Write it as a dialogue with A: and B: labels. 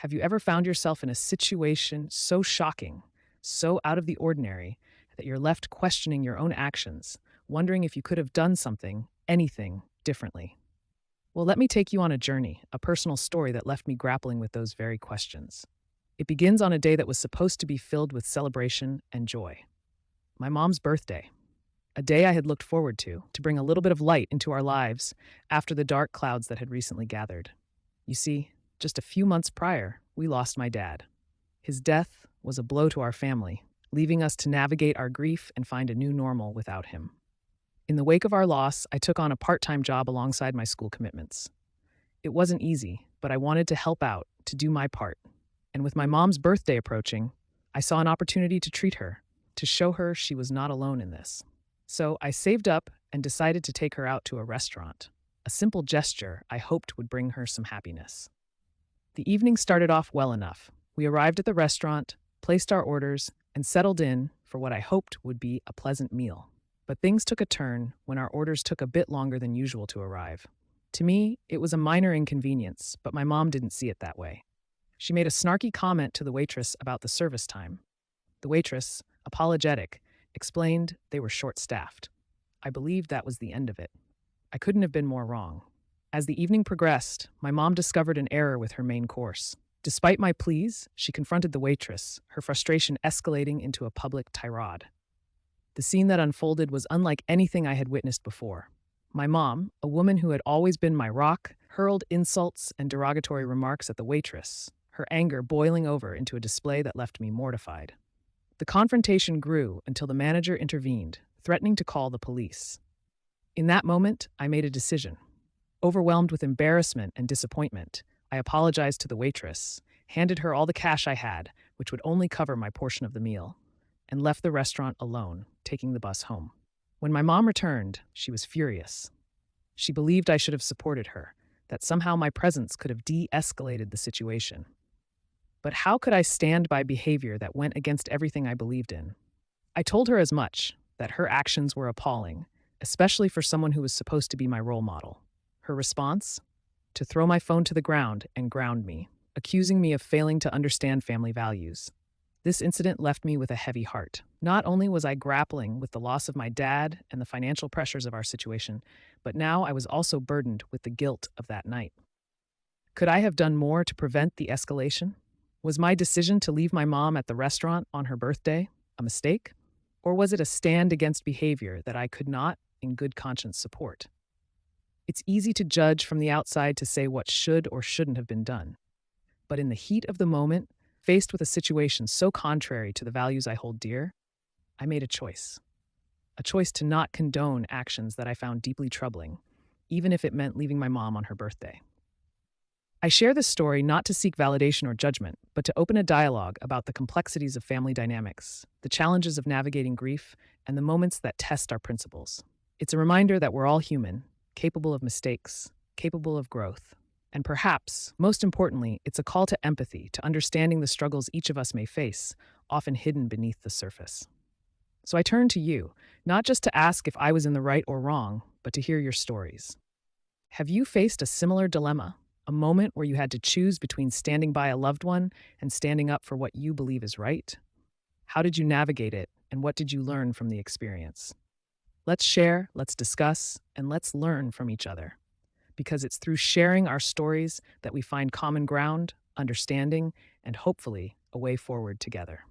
A: Have you ever found yourself in a situation so shocking, so out of the ordinary, that you're left questioning your own actions, wondering if you could have done something, anything, differently? Well, let me take you on a journey, a personal story that left me grappling with those very questions. It begins on a day that was supposed to be filled with celebration and joy. My mom's birthday, a day I had looked forward to bring a little bit of light into our lives after the dark clouds that had recently gathered. You see, just a few months prior, we lost my dad. His death was a blow to our family, leaving us to navigate our grief and find a new normal without him. In the wake of our loss, I took on a part time job alongside my school commitments. It wasn't easy, but I wanted to help out, to do my part. And with my mom's birthday approaching, I saw an opportunity to treat her, to show her she was not alone in this. So I saved up and decided to take her out to a restaurant, a simple gesture I hoped would bring her some happiness. The evening started off well enough. We arrived at the restaurant, placed our orders, and settled in for what I hoped would be a pleasant meal. But things took a turn when our orders took a bit longer than usual to arrive. To me, it was a minor inconvenience, but my mom didn't see it that way. She made a snarky comment to the waitress about the service time. The waitress, apologetic, explained they were short-staffed. I believed that was the end of it. I couldn't have been more wrong. As the evening progressed, my mom discovered an error with her main course. Despite my pleas, she confronted the waitress, her frustration escalating into a public tirade. The scene that unfolded was unlike anything I had witnessed before. My mom, a woman who had always been my rock, hurled insults and derogatory remarks at the waitress, her anger boiling over into a display that left me mortified. The confrontation grew until the manager intervened, threatening to call the police. In that moment, I made a decision. Overwhelmed with embarrassment and disappointment, I apologized to the waitress, handed her all the cash I had, which would only cover my portion of the meal, and left the restaurant alone, taking the bus home. When my mom returned, she was furious. She believed I should have supported her, that somehow my presence could have de-escalated the situation. But how could I stand by behavior that went against everything I believed in? I told her as much, that her actions were appalling, especially for someone who was supposed to be my role model. Her response? To throw my phone to the ground and ground me, accusing me of failing to understand family values. This incident left me with a heavy heart. Not only was I grappling with the loss of my dad and the financial pressures of our situation, but now I was also burdened with the guilt of that night. Could I have done more to prevent the escalation? Was my decision to leave my mom at the restaurant on her birthday a mistake? Or was it a stand against behavior that I could not, in good conscience, support? It's easy to judge from the outside to say what should or shouldn't have been done. But in the heat of the moment, faced with a situation so contrary to the values I hold dear, I made a choice. A choice to not condone actions that I found deeply troubling, even if it meant leaving my mom on her birthday. I share this story not to seek validation or judgment, but to open a dialogue about the complexities of family dynamics, the challenges of navigating grief, and the moments that test our principles. It's a reminder that we're all human, capable of mistakes, capable of growth. And perhaps, most importantly, it's a call to empathy, to understanding the struggles each of us may face, often hidden beneath the surface. So I turn to you, not just to ask if I was in the right or wrong, but to hear your stories. Have you faced a similar dilemma? A moment where you had to choose between standing by a loved one and standing up for what you believe is right? How did you navigate it, and what did you learn from the experience? Let's share, let's discuss, and let's learn from each other. Because it's through sharing our stories that we find common ground, understanding, and hopefully a way forward together.